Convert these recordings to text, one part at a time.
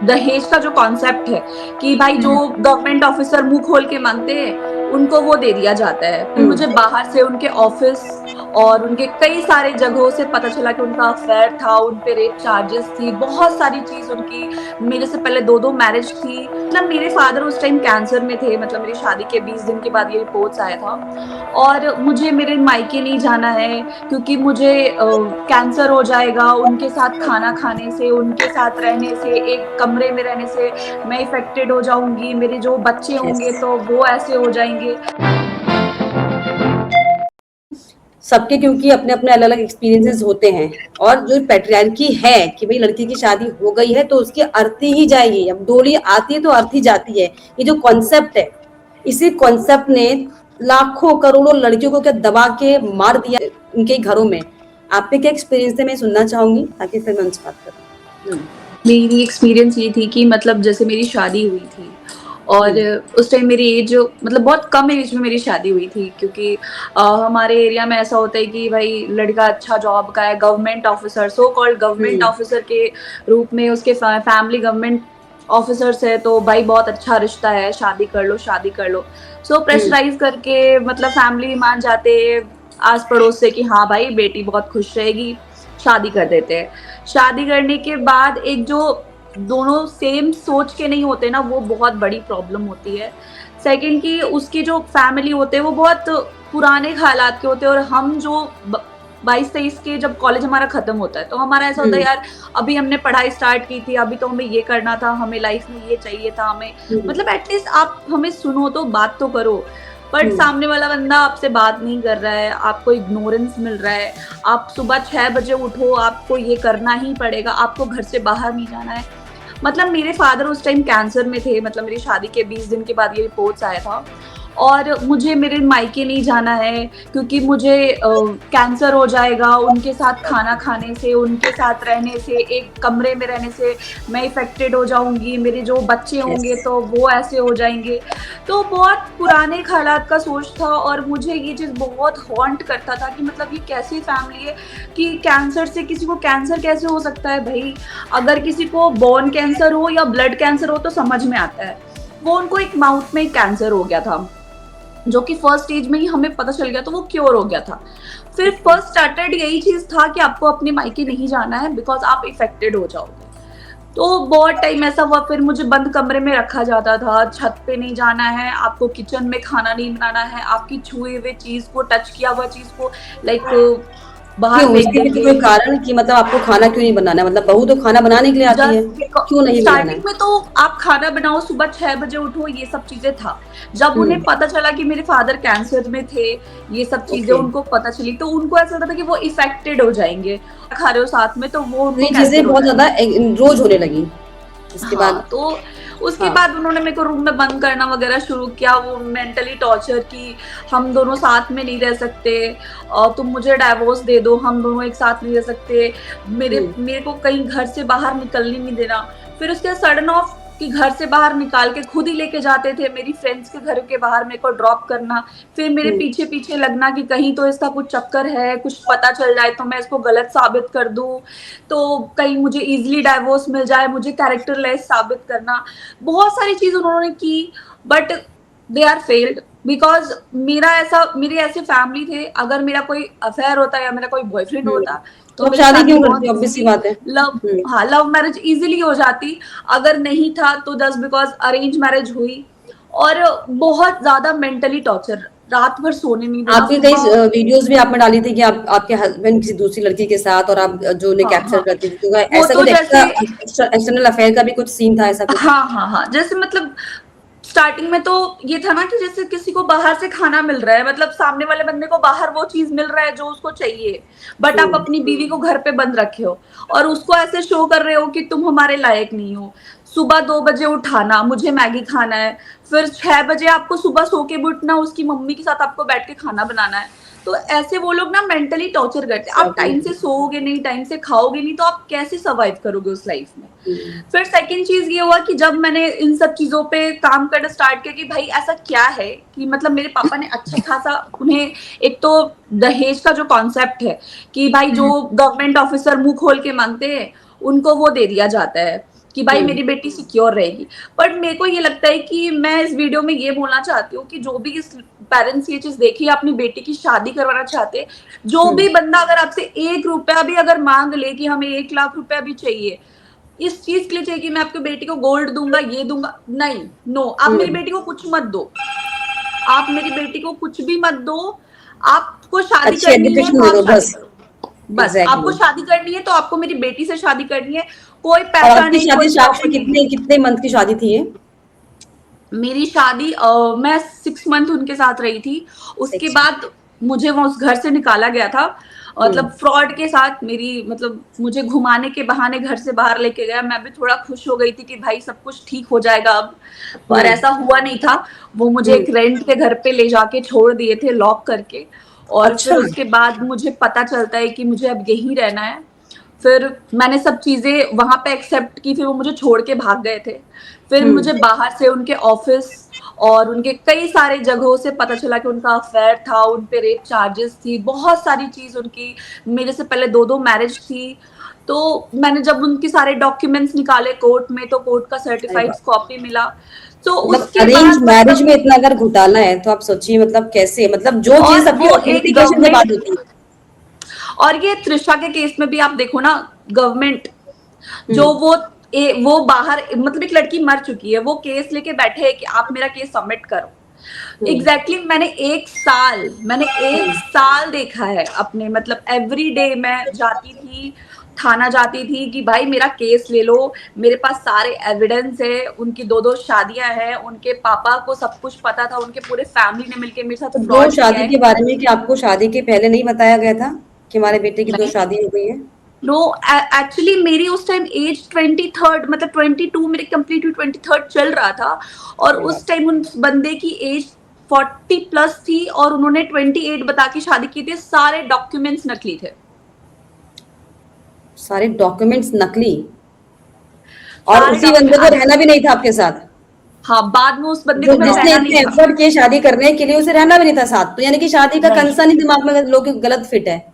दहेज का जो कॉन्सेप्ट है कि भाई जो हुँ, गवर्नमेंट ऑफिसर मुंह खोल के मांगते हैं उनको वो दे दिया जाता है। फिर हुँ, मुझे बाहर से उनके ऑफिस और उनके कई सारे जगहों से पता चला कि उनका अफेयर था, उन पे रेप चार्जेस थी, बहुत सारी चीज़ उनकी मेरे से पहले 2-2 मैरिज थी। मतलब मेरे फादर उस टाइम कैंसर में थे, मतलब मेरी शादी के 20 दिन के बाद ये रिपोर्ट्स आया था। और मुझे मेरे मायके नहीं जाना है क्योंकि मुझे कैंसर हो जाएगा, उनके साथ खाना खाने से, उनके साथ रहने से, एक कमरे में रहने से मैं इफ़ेक्टेड हो जाऊँगी, मेरे जो बच्चे होंगे यस। तो वो ऐसे हो जाएँगे। सबके क्योंकि अपने-अपने अलग-अलग एक्सपीरियंसेस होते हैं और जो पैट्रियार्की है कि भई लड़की की शादी हो गई है तो उसकी अर्थी ही जाएगी। अब डोली आती है तो अर्थी जाती है। ये जो कॉन्सेप्ट है, इसी कॉन्सेप्ट ने लाखों करोड़ों लड़कियों को क्या दबा के मार दिया उनके घरों में। आपके क्या एक्सपीरियंस है मैं सुनना चाहूँगी ताकि फिर मैं उनसे बात करूँ। हुँ, मेरी एक्सपीरियंस ये थी कि मतलब जैसे मेरी शादी हुई थी और हुँ, उस टाइम मेरी एज मतलब बहुत कम एज में मेरी शादी हुई थी क्योंकि हमारे एरिया में ऐसा होता है कि भाई लड़का अच्छा जॉब का है, government officer, so called government हुँ, ऑफिसर के रूप में उसके फैमिली गवर्नमेंट ऑफिसर्स है तो भाई बहुत अच्छा रिश्ता है, शादी कर लो, शादी कर लो। सो हुँ, प्रेशराइज करके मतलब फैमिली मान जाते आस पड़ोस से कि हाँ भाई बेटी बहुत खुश रहेगी, शादी कर देते हैं। शादी करने के बाद एक जो दोनों सेम सोच के नहीं होते ना, वो बहुत बड़ी प्रॉब्लम होती है। सेकंड कि उसकी जो फैमिली होते हैं, वो बहुत पुराने ख़्यालात के होते हैं और हम जो ब 22-23 के जब कॉलेज हमारा ख़त्म होता है, तो हमारा ऐसा होता है हुँ, यार अभी हमने पढ़ाई स्टार्ट की थी, अभी तो हमें ये करना था, हमें लाइफ़ में ये चाहिए था, हमें हुँ, मतलब एट लीस्ट आप हमें सुनो तो, बात तो करो। बट हुँ, सामने वाला बंदा आपसे बात नहीं कर रहा है, आपको इग्नोरेंस मिल रहा है, आप सुबह 6 बजे उठो, आपको ये करना ही पड़ेगा, आपको घर से बाहर नहीं जाना है। मतलब मेरे फादर उस टाइम कैंसर में थे, मतलब मेरी शादी के 20 दिन के बाद ये रिपोर्ट्स आया था और मुझे मेरे मायके नहीं जाना है क्योंकि मुझे कैंसर हो जाएगा, उनके साथ खाना खाने से, उनके साथ रहने से, एक कमरे में रहने से मैं इफ़ेक्टेड हो जाऊँगी, मेरे जो बच्चे यस। होंगे तो वो ऐसे हो जाएँगे। तो बहुत पुराने ख़्यालात का सोच था और मुझे ये चीज़ बहुत हॉन्ट करता था कि मतलब ये कैसी फैमिली है कि कैंसर से किसी को कैंसर कैसे हो सकता है भई? अगर किसी को बोन कैंसर हो या ब्लड कैंसर हो तो समझ में आता है। वो उनको एक माउथ में कैंसर हो गया था, जो कि फर्स्ट स्टेज में ही हमें पता चल गया तो वो क्योर हो गया था। फिर ओके। फर्स्ट स्टार्टेड यही चीज़ था कि आपको अपने मायके नहीं जाना है बिकॉज़ आप इफ़ेक्टेड हो जाओगे। तो बहुत टाइम ऐसा हुआ फिर मुझे बंद कमरे में रखा जाता था, छत पे नहीं जाना है, आपको किचन में खाना नहीं बनाना है, आपकी छुए हुए चीज़ को, टच किया हुआ चीज़ को लाइक बाहर क्यों? फेंक इसके पीछे देंगे। कोई कारण कि मतलब आपको खाना क्यों नहीं बनाना है? मतलब बहू तो खाना बनाने के लिए आती है, जस्ट बिकॉ क्यों नहीं बनाना स्टार्टिंग है? में तो आप खाना बनाओ, सुबह 6 बजे उठो, ये सब चीज़ें था। जब हुँ, उन्हें पता चला कि मेरे फादर कैंसर में थे, ये सब चीज़ें ओके। उनको पता चली, तो उनको ऐसा होता था कि वो इफ़ेक्टेड हो जाएँगे। खा रहे हो साथ में, तो वो तो उनको ये चीज़ें कैंसर हो बहुत ज़्यादा जाएगा। रोज़ होने लगी। इसके बाद हाँ, तो उसके हाँ, बाद उन्होंने मेरे को रूम में बंद करना वगैरह शुरू किया, वो मेंटली टॉर्चर कि हम दोनों साथ में नहीं रह सकते तुम मुझे डाइवोर्स दे दो, हम दोनों एक साथ नहीं रह सकते। हुँ, मेरे को कहीं घर से बाहर निकलने नहीं देना। फिर उसके बाद सडन ऑफ कि घर से बाहर निकाल के खुद ही लेके जाते थे, मेरी फ्रेंड्स के घर के बाहर मेरे को ड्रॉप करना, फिर मेरे हुँ, पीछे-पीछे लगना कि कहीं तो इसका कुछ चक्कर है, कुछ पता चल जाए तो मैं इसको गलत साबित कर दूँ। तो कहीं मुझे ईज़िली डाइवोर्स मिल जाए, मुझे कैरेक्टरलेस साबित करना। बहुत सारी चीज़ उन्होंने की but they are failed because मेरी ऐसी फैमिली थे, अगर मेरा कोई अफेयर होता या मेरा कोई बॉयफ्रेंड हुँ। होता, तो तो आप मेरी शादी शादी क्यों बहुत करती हो? ऑब्वियस सी ईज़िली बात है। लव हुँ, हाँ, लव मैरिज ईज़िली हो जाती। अगर नहीं था तो जस्ट बिकॉज़ अरेंज मैरिज हुई और बहुत ज़्यादा मेंटली टॉर्चर, रात भर सोने नहीं देना, आपकी कई सुबह वीडियोज़ भी आपने डाली थी कि आप आपके हस्बैंड किसी दूसरी लड़की के साथ और आप जो उन्हें हाँ, कैप्चर हाँ। करती थी, तो वो ऐसा तो कुछ जैसे एक्सटर्नल अफेयर का भी कुछ सीन था ऐसा कुछ? हाँ, हाँ, हाँ। जैसे मतलब स्टार्टिंग में तो ये था ना कि जैसे किसी को बाहर से खाना मिल रहा है, मतलब सामने वाले बंदे को बाहर वो चीज़ मिल रहा है जो उसको चाहिए, बट आप हुँ, अपनी बीवी को घर पे बंद रखे हो और उसको ऐसे शो कर रहे हो कि तुम हमारे लायक नहीं हो। सुबह 2 बजे उठाना, मुझे मैगी खाना है, फिर 6 बजे आपको सुबह सो के भी उठना, उसकी मम्मी के साथ आपको बैठ के खाना बनाना है। तो ऐसे वो लोग ना मेंटली टॉर्चर करते हैं। आप टाइम से एग्ज़ैक्टली। सोओगे नहीं, टाइम से खाओगे नहीं, तो आप कैसे सर्वाइव करोगे उस लाइफ में? हुँ, फिर सेकंड चीज़ ये हुआ कि जब मैंने इन सब चीज़ों पे काम करना स्टार्ट किया कि भाई ऐसा क्या है कि मतलब मेरे पापा ने अच्छा खासा उन्हें एक तो दहेज का जो कॉन्सेप्ट है कि भाई हुँ, जो गवर्नमेंट ऑफिसर मुँह खोल के माँगते हैं, उनको वो दे दिया जाता है कि भाई हम्म मेरी बेटी सिक्योर रहेगी। बट मेरे को ये लगता है कि मैं इस वीडियो में ये बोलना चाहती हूँ कि जो भी इस पेरेंट्स ये चीज देखिए, अपनी बेटी की शादी करवाना चाहते, जो हम्म भी बंदा अगर आपसे 1 रुपया भी अगर मांग ले कि हमें 1 लाख रुपया भी चाहिए, इस चीज के लिए चाहिए कि मैं आपकी बेटी को गोल्ड दूंगा, ये दूंगा, नहीं, नो, आप मेरी हम्म बेटी को कुछ मत दो। आप मेरी बेटी को कुछ भी मत दो। आपको शादी अच्छी करनी है एजुकेशन तो दे आप दो शादी बस। करो। बस आपको एग्जैक्टली। शादी करनी है तो आपको मेरी बेटी से शादी करनी है। कोई और पैसा आपकी नहीं, शादी कोई साक्षी प्रॉपर्टी कितने नहीं। कितने मंथ की शादी थी ये? मेरी शादी मैं 6 मंथ उनके साथ रही थी। उसके 6 बाद मुझे वो उस घर से निकाला गया था। मतलब हम्म फ्रॉड के साथ मेरी, मतलब मुझे घुमाने के बहाने घर से बाहर लेके गया। मैं भी थोड़ा खुश हो गई थी कि भाई सब कुछ ठीक हो जाएगा अब, पर हम्म ऐसा हुआ नहीं था। वो मुझे हम्म एक रेंट के घर पे ले जाके छोड़ दिए थे लॉक करके। और अच्छा। फिर उसके बाद मुझे पता चलता है कि मुझे अब यहीं रहना है। फिर मैंने सब चीज़ें वहाँ पे एक्सेप्ट की, फिर वो मुझे छोड़ के भाग गए थे। फिर मुझे हम्म बाहर से उनके ऑफ़िस और उनके कई सारे जगहों से पता चला कि उनका अफ़ेयर था, उन पे रेप चार्जेस थी, बहुत सारी चीज़ उनकी, मेरे से पहले 2-2 मैरिज थी। तो मैंने जब उनके सारे डॉक्यूमेंट्स निकाले कोर्ट में, तो कोर्ट का अरे सर्टिफ़ाइड बाप रे। कॉपी मिला। तो मतलब उसके अरेंज बाद मैरिज मतलब, में इतना अगर घोटाला है तो आप सोचिए मतलब कैसे, मतलब जो चीज और सबकी वो एक ऑथेंटिकेशन के बाद गवर्नमेंट, होती है। और ये त्रिशा के केस में भी आप देखो ना, गवर्नमेंट जो हम्म वो बाहर, मतलब एक लड़की मर चुकी है, वो केस लेके बैठे हैं कि आप मेरा केस सबमिट करो। हम्म एग्जैक्टली मैंने एक हम्म साल देखा है अपने, मतलब एवरी डे मैं जाती थी, थाना जाती थी कि भाई मेरा केस ले लो। मेरे पास सारे एविडेंस है, उनकी 2-2 शादियां हैं, उनके पापा को सब कुछ पता था, उनके पूरे फैमिली ने मिलके मेरे तो साथ दो फ्रॉड किया शादी है। के बारे में कि आपको शादी के पहले नहीं बताया गया था कि हमारे बेटे की दो नहीं, शादी हो गई है? नो, एक्चुअली मेरी उस टाइम एज 23rd, मतलब 22 मेरी कंप्लीट हुई, 23rd चल रहा था। और अरे उस बाप टाइम उस बंदे की एज 40+ थी और उन्होंने 28 बता के शादी की थी। सारे डॉक्यूमेंट्स नकली थे। रे। सारे डॉक्यूमेंट्स नकली? और सारे उसी बंदे को डॉक्यूमेंट, रहना भी नहीं था आपके साथ? हाँ, बाद में उस बंदे जो को मेरे जिसने रहना नहीं इतने था। एफर्ट किए शादी करने के लिए उसे रहना भी नहीं था साथ, तो यानी कि शादी का नहीं, कंसर्न ही दिमाग में लोग गलत फिट है।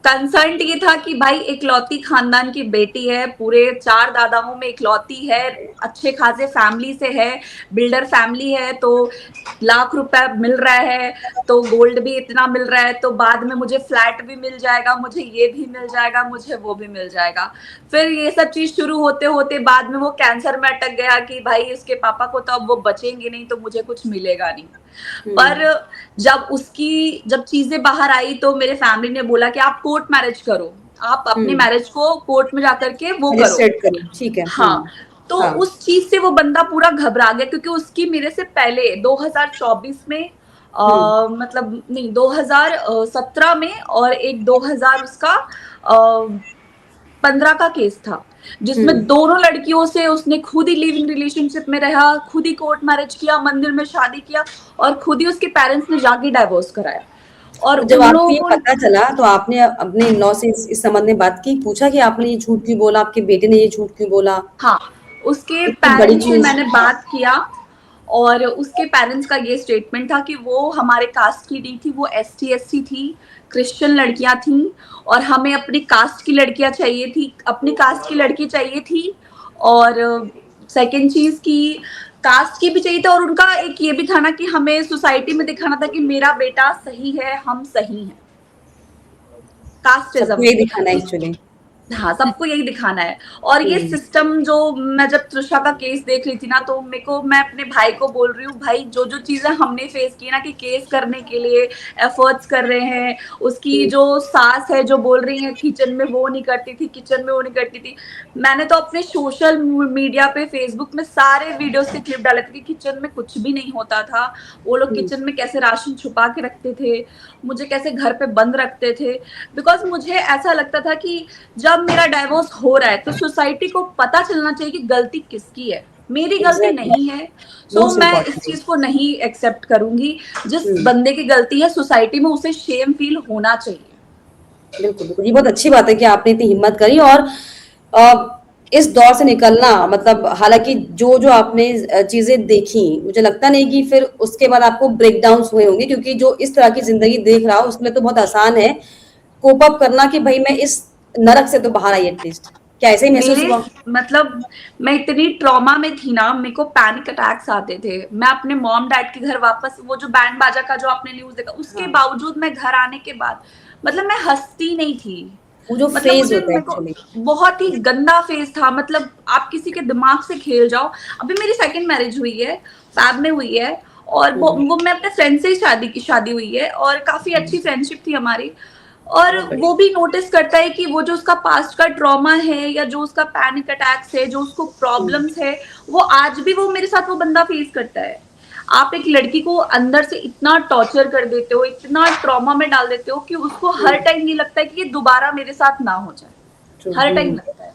कंसर्न ये था कि भाई इकलौती खानदान की बेटी है, पूरे 4 दादाओं में इकलौती है, अच्छे खासे फैमिली से है, बिल्डर फैमिली है, तो लाख रुपए मिल रहा है, तो गोल्ड भी इतना मिल रहा है, तो बाद में मुझे फ्लैट भी मिल जाएगा, मुझे ये भी मिल जाएगा, मुझे वो भी मिल जाएगा। फिर ये सब चीज शुरू होते होते बाद में वो कैंसर में अटक गया कि भाई उसके पापा को तो अब वो बचेंगे नहीं, तो मुझे कुछ मिलेगा नहीं। पर हम्म जब चीजें बाहर आई तो मेरे फैमिली ने बोला कि आप कोर्ट मैरिज करो, आप अपने हम्म मैरिज को कोर्ट में जाकर के वो करो। रजिस्टर्ड करो, ठीक है। हाँ, तो हाँ। उस चीज से वो बंदा पूरा घबरा गया, क्योंकि उसकी मेरे से पहले 2024 में हम्म मतलब नहीं, 2017 में और एक 2000 उसका 15 का केस था, जिसमें हम्म दोनों लड़कियों से उसने खुद ही लिविंग रिलेशनशिप में रहा, खुद ही कोर्ट मैरिज किया, मंदिर में शादी किया, और खुद ही उसके पेरेंट्स ने जाके डाइवोर्स कराया। और तो जब उन आपको लोगों ये को, पता चला तो आपने अपने इन लॉ से इस संबंध में बात की, पूछा कि आपने ये झूठ क्यों बोला, आपके बेटे ने ये झूठ क्यों बोला? हाँ, उसके इतनी बड़ी पेरेंट्स से चीज। मैंने बात किया। और उसके पेरेंट्स का ये स्टेटमेंट था कि वो हमारे कास्ट की नहीं थी, वो एसटी एससी थी, क्रिश्चियन लड़कियां थी, और हमें अपनी कास्ट की लड़कियां चाहिए थी, अपनी कास्ट की लड़की चाहिए थी। और सेकंड चीज की, कास्ट की भी चाहिए था, और उनका एक ये भी था ना कि हमें सोसाइटी में दिखाना था कि मेरा बेटा सही है, हम सही हैं, सबको कास्टिज्म। यही दिखाना है एक्चुअली। हाँ, सबको यही दिखाना है। और ये हम्म सिस्टम, जो मैं जब तृषा का केस देख रही थी ना, तो मेरे को, मैं अपने भाई को बोल रही हूँ, भाई जो जो चीजें हमने फेस की ना, कि केस करने के लिए एफर्ट्स कर रहे हैं, उसकी हम्म जो सास है जो बोल रही है किचन में वो नहीं करती थी, किचन में वो नहीं करती थी। मैंने तो अपने सोशल मीडिया पे, फेसबुक में सारे वीडियोस के क्लिप डाले थे कि किचन में कुछ भी नहीं होता था, वो लोग हम्म किचन में कैसे राशन छुपा के रखते थे, मुझे कैसे घर पे बंद रखते थे। बिकॉज मुझे ऐसा लगता था कि जब मेरा डाइवोर्स हो रहा है तो सोसाइटी को पता चलना चाहिए कि गलती किसकी है, मेरी गलती एग्जैक्टली। नहीं है। सो मोस्ट मैं इस इम्पोर्टेंट चीज थिंग। को नहीं एक्सेप्ट करूंगी। जिस हम्म बंदे की गलती है, सोसाइटी में उसे शेम फील होना चाहिए। बिल्कुल बिल्कुल, ये बहुत अच्छी बात है कि आपने इतनी हिम्मत करी। और इस दौर से निकलना, मतलब हालांकि जो जो आपने चीजें देखी, मुझे लगता नहीं कि फिर उसके बाद आपको ब्रेक डाउन हुए होंगे, क्योंकि जो इस तरह की जिंदगी देख रहा हो उसके लिए तो बहुत आसान है कोप अप करना कि भाई मैं इस नरक से तो बाहर आई एटलीस्ट। क्या ऐसे ही महसूस मेरे हुआ? मतलब मैं इतनी ट्रॉमा में थी ना, मेरे को पैनिक अटैक्स आते थे। मैं अपने मॉम डैड के घर वापस, वो जो बैंड बाजा का जो आपने न्यूज़ देखा, उसके हाँ, बावजूद मैं घर आने के बाद मतलब मैं हँसती नहीं थी। वो जो मतलब फ़ेज़ मुझे होता है मेरे को एक्चुअली। बहुत ही गंदा फ़ेज़ था, मतलब आप किसी के दिमाग से खेल जाओ। अभी मेरी सेकंड मैरिज हुई है, फ़ैब में हुई है, और हुँ, हुँ, वो मैं अपने फ्रेंड से ही शादी हुई है, और काफ़ी अच्छी हुँ, फ्रेंडशिप थी हमारी। और बहुत बढ़िया। वो भी नोटिस करता है कि वो जो उसका पास्ट का ट्रॉमा है, या जो उसका पैनिक अटैक्स है, जो उसको हुँ, प्रॉब्लम्स है, वो आज भी वो मेरे साथ वो बंदा फेस करता है। आप एक लड़की को अंदर से इतना टॉर्चर कर देते हो, इतना ट्रॉमा में डाल देते हो कि उसको हुँ, हर टाइम ये लगता है कि ये दोबारा मेरे साथ ना हो जाए। ट्रू, हर हुँ, टाइम हुँ, लगता है।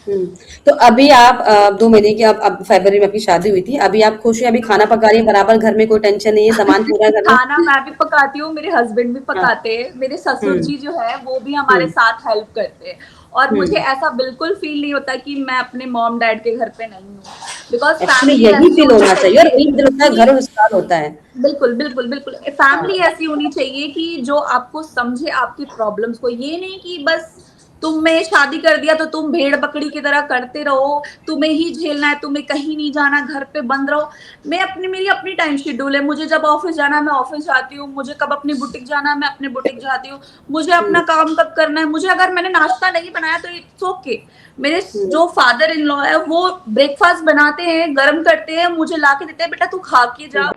हुँ। तो अभी आप 2 महीने की अब फरवरी में आपकी शादी हुई थी, अभी आप खुश हैं, अभी खाना पका रही हैं बराबर, घर में कोई टेंशन नहीं है, सामान पूरा है घर में? खाना मैं भी पकाती हूँ, मेरे हस्बैंड भी हाँ, पकाते हैं, मेरे ससुर हुँ, जी जो है वो भी हुँ, हमारे साथ हेल्प करते हैं, और हुँ। मुझे ऐसा बिल्कुल फील नहीं होता कि मैं अपने मॉम डैड के घर पे नहीं हूँ, बिकॉज़ एक्चुअली फैमिली यही ऐसी फ़ील होनी होना चाहिए और चाहिए वही मुझे लगता है कि घर और ससुराल होता है। बिल्कुल, बिल्कुल, बिल्कुल। हाँ, फैमिली ऐसी होनी चाहिए कि जो आपको समझे आपकी प्रॉब्लम्स को, ये नहीं कि बस तुम्हें शादी कर दिया तो तुम भेड़-बकरी की तरह करते रहो, तुम्हें ही झेलना है, तुम्हें कहीं नहीं जाना, घर पे बंद रहो। मेरी अपनी टाइम शेड्यूल है, मुझे जब ऑफ़िस जाना है, मैं ऑफ़िस जाती हूँ, मुझे कब अपनी बुटीक जाना है, मैं अपनी बुटीक जाती हूँ, मुझे हुँ, अपना काम कब करना है, मुझे अगर मैंने नाश्ता नहीं बनाया तो इट्स ओके। मेरे हुँ, जो फादर इन लॉ है, वो ब्रेकफ़ास्ट बनाते हैं, गरम करते हैं, मुझे ला के देते हैं, "बेटा तू खा के हुँ। जा।"